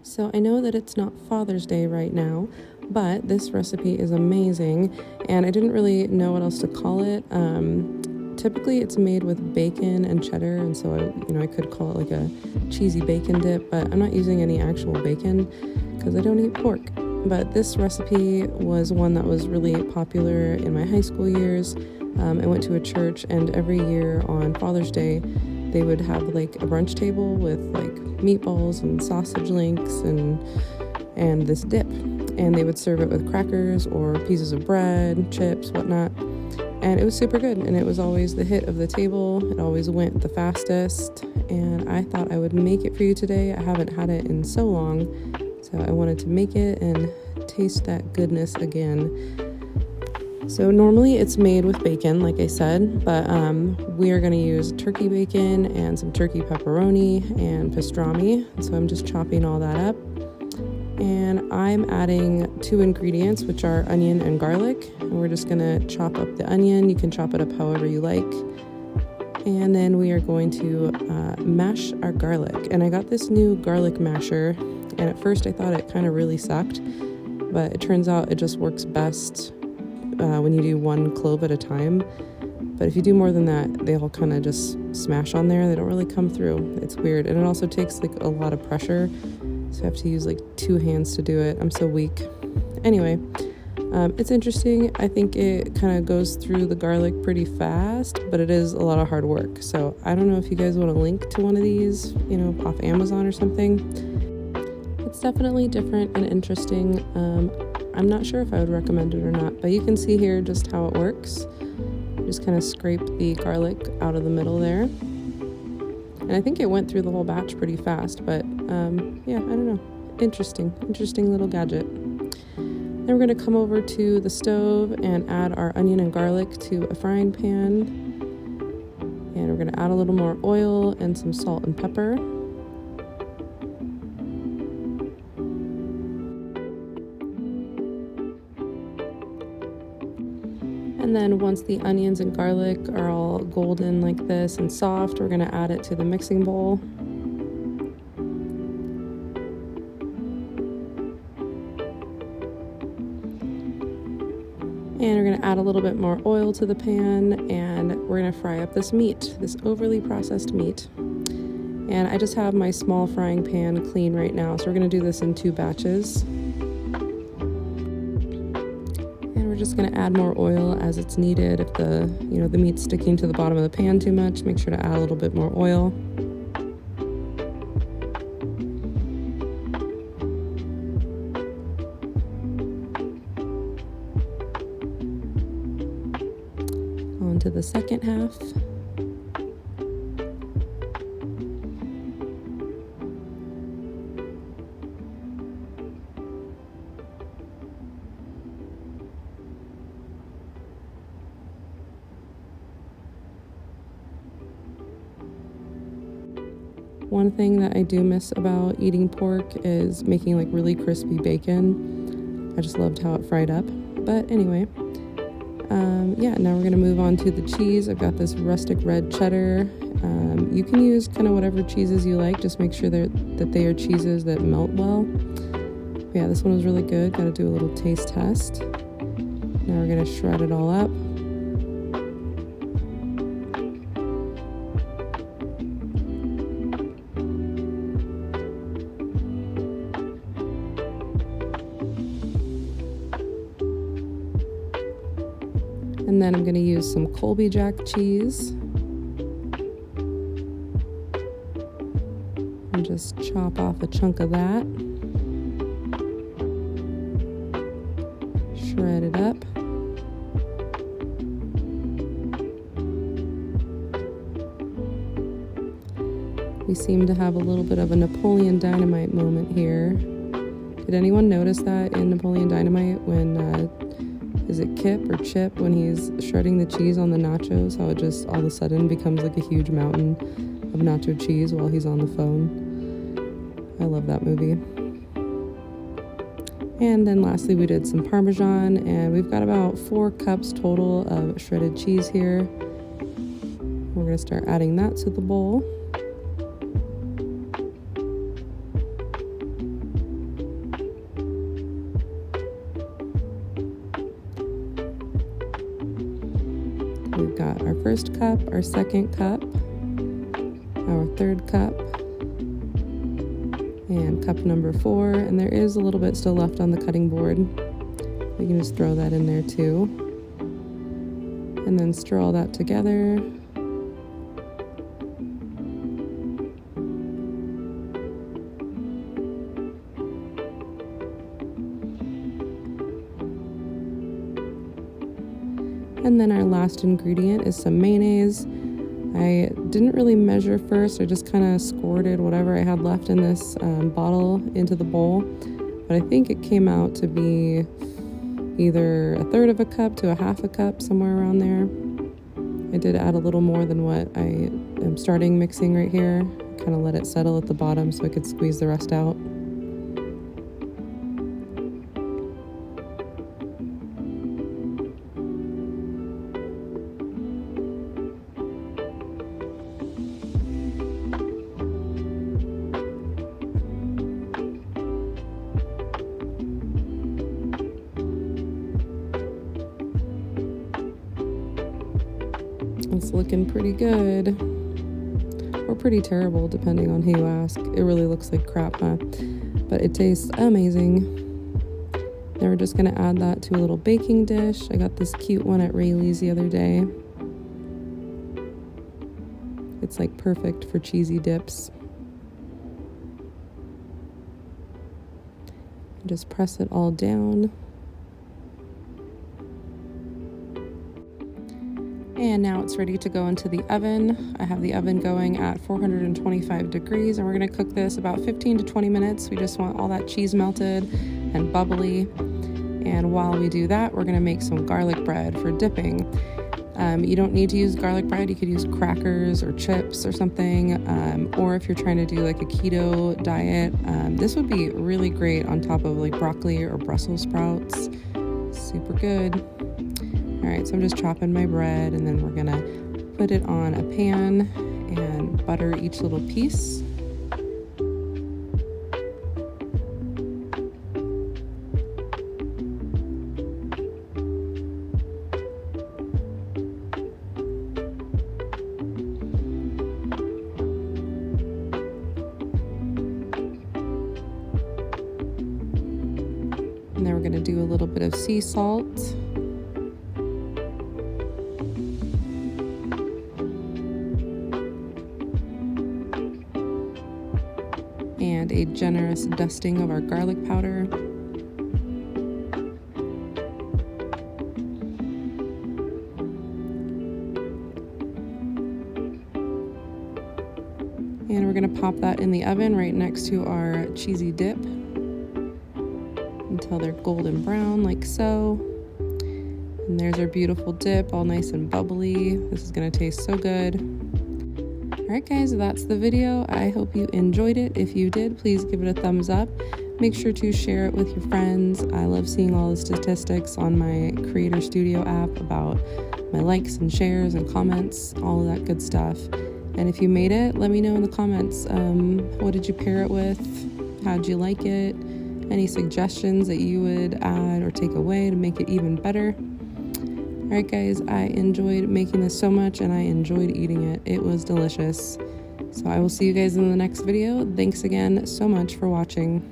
So I know that it's not Father's Day right now, but this recipe is amazing, and I didn't really know what else to call it. Typically it's made with bacon and cheddar, and so I could call it like a cheesy bacon dip, but I'm not using any actual bacon because I don't eat pork. But this recipe was one that was really popular in my high school years. I went to a church, and every year on Father's Day they would have like a brunch table with like meatballs and sausage links and this dip, and they would serve it with crackers or pieces of bread, chips, whatnot. And it was super good, and it was always the hit of the table. It always went the fastest, and I thought I would make it for you today. I haven't had it in so long, so I wanted to make it and taste that goodness again. So normally it's made with bacon, like I said, but we are going to use turkey bacon and some turkey pepperoni and pastrami. So I'm just chopping all that up. And I'm adding 2 ingredients, which are onion and garlic. And we're just going to chop up the onion. You can chop it up however you like. And then we are going to mash our garlic. And I got this new garlic masher, and at first I thought it kind of really sucked, but it turns out it just works best when you do 1 clove at a time. But if you do more than that, they all kind of just smash on there. They don't really come through. It's weird. And it also takes like a lot of pressure, so I have to use like 2 hands to do it. I'm so weak. Anyway, it's interesting. I think it kind of goes through the garlic pretty fast, but it is a lot of hard work. So I don't know if you guys want to link to one of these, off Amazon or something. It's definitely different and interesting. I'm not sure if I would recommend it or not, but you can see here just how it works. Just kind of scrape the garlic out of the middle there. And I think it went through the whole batch pretty fast, but I don't know. Interesting little gadget. Then we're going to come over to the stove and add our onion and garlic to a frying pan. And we're going to add a little more oil and some salt and pepper. And then once the onions and garlic are all golden like this and soft, we're going to add it to the mixing bowl. And we're going to add a little bit more oil to the pan, and we're going to fry up this meat, this overly processed meat. And I just have my small frying pan clean right now, so we're going to do this in 2 batches. Just going to add more oil as it's needed. If the meat's sticking to the bottom of the pan too much, make sure to add a little bit more oil. On to the second half. One thing that I do miss about eating pork is making like really crispy bacon. I just loved how it fried up. But anyway, now we're gonna move on to the cheese. I've got this rustic red cheddar. You can use kind of whatever cheeses you like. Just make sure that they are cheeses that melt well. Yeah, this one was really good. Got to do a little taste test. Now we're gonna shred it all up. And then I'm going to use some Colby Jack cheese. And just chop off a chunk of that. Shred it up. We seem to have a little bit of a Napoleon Dynamite moment here. Did anyone notice that in Napoleon Dynamite when is it Kip or Chip, when he's shredding the cheese on the nachos, how it just all of a sudden becomes like a huge mountain of nacho cheese while he's on the phone? I love that movie. And then lastly, we did some Parmesan, and we've got about 4 cups total of shredded cheese here. We're going to start adding that to the bowl. we've got our first cup, our second cup, our third cup, and cup number 4. And there is a little bit still left on the cutting board. We can just throw that in there too. And then stir all that together. And then our last ingredient is some mayonnaise. I didn't really measure first. I just kind of squirted whatever I had left in this bottle into the bowl. But I think it came out to be either 1/3 of a cup to 1/2 a cup, somewhere around there. I did add a little more than what I am starting mixing right here. Kind of let it settle at the bottom so I could squeeze the rest out. It's looking pretty good, or pretty terrible depending on who you ask. It really looks like crap, huh? But it tastes amazing. Now we're just gonna add that to a little baking dish. I got this cute one at Rayleigh's the other day. It's like perfect for cheesy dips. Just press it all down. And now it's ready to go into the oven. I have the oven going at 425 degrees, and we're gonna cook this about 15 to 20 minutes. We just want all that cheese melted and bubbly. And while we do that, we're gonna make some garlic bread for dipping. You don't need to use garlic bread. You could use crackers or chips or something. Or if you're trying to do like a keto diet, this would be really great on top of like broccoli or Brussels sprouts. Super good. All right, so I'm just chopping my bread, and then we're gonna put it on a pan and butter each little piece. And then we're gonna do a little bit of sea salt. And a generous dusting of our garlic powder. And we're gonna pop that in the oven right next to our cheesy dip until they're golden brown, like so. And there's our beautiful dip, all nice and bubbly. This is gonna taste so good. Alright guys, that's the video. I hope you enjoyed it. If you did, please give it a thumbs up. Make sure to share it with your friends. I love seeing all the statistics on my Creator Studio app about my likes and shares and comments, all of that good stuff. And if you made it, let me know in the comments. What did you pair it with? How'd you like it? Any suggestions that you would add or take away to make it even better? Alright guys, I enjoyed making this so much, and I enjoyed eating it. It was delicious. So I will see you guys in the next video. Thanks again so much for watching.